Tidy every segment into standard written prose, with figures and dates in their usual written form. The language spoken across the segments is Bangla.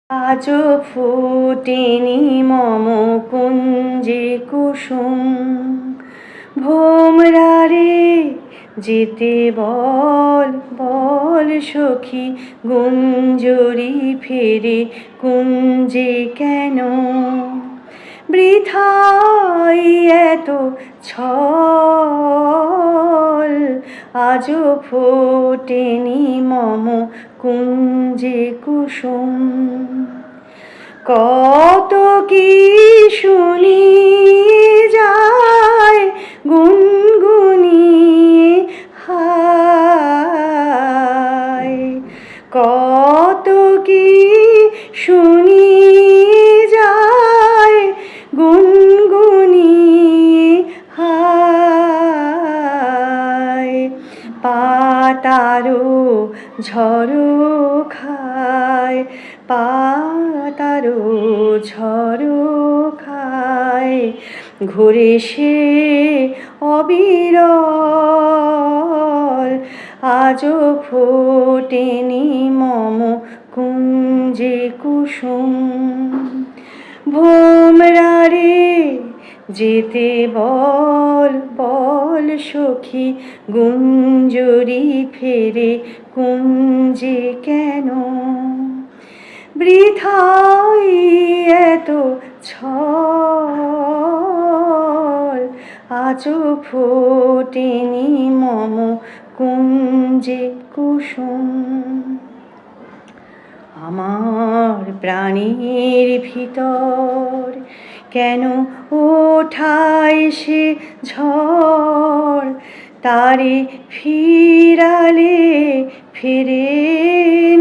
আজও ফোটেনি মম কুঞ্জে কুসুম। ভোমরা রে যেতে বল বল সখী, গুঞ্জরি ফেরে কুঞ্জে কেন? বৃথাই এত ছল, আজও ফোটেনি মম কুঞ্জে কুসুম। কত কি শুনিয়ে যায় গুনগুনিয়ে হায়, কত কি শুনিয়ে যায় গুনগুনিয়ে হায়। পাতারো ঝড়ো খায়, পাতারো ঝড়ো খায়, ঘুরে সে অবিরল। আজও ফোটেনি মম কুঞ্জে কুসুম। ভোমরা রে যেতে বল বল সখী, গুঞ্জরি ফেরে কুঞ্জে কেন? বৃথাই এত ছল, আজও ফোটেনি মম কুঞ্জে কুসুম। আমার প্রাণের ভিতর কেন ওঠায় সে ঝড়? তারে ফিরালে ফেরে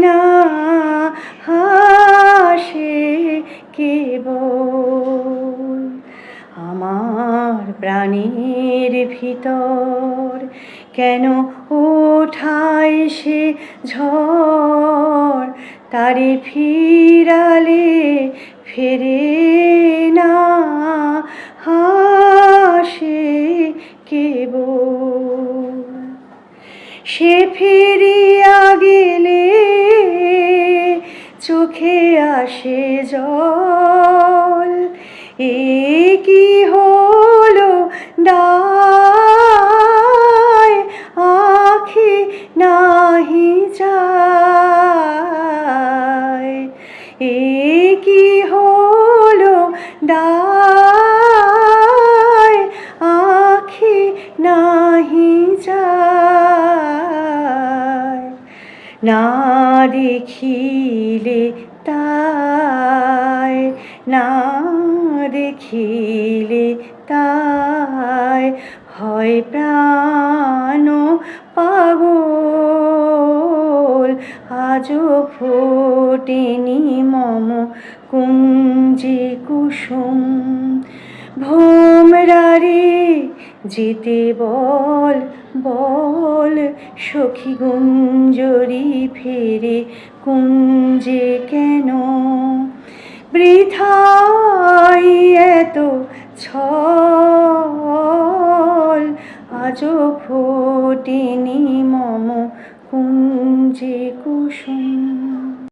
না, হাসে কেবল। আমার প্রাণের ভিতর কেন ওঠায় সে ঝড়? তারে ফিরালে ফেরে না, হাসে কেবল। সে ফিরিয়া গেলে চোখে আসে জল। এ কি হলো দায়, আঁখি নাহি যায়। এ কি হলো দায়, আঁখি নাহি যায়। না দেখিলে তাই, না দেখিলে তাই, হয় প্রাণ পাগল। আজও ফোটেনি মম কুঞ্জে কুসুম। ভোমরা রে যেতে বল বল সখী, গুঞ্জরি ফেরে কুঞ্জে কেন? বৃথাই এত ছল, আজও ফোটেনি মম কুঞ্জে কুসুম।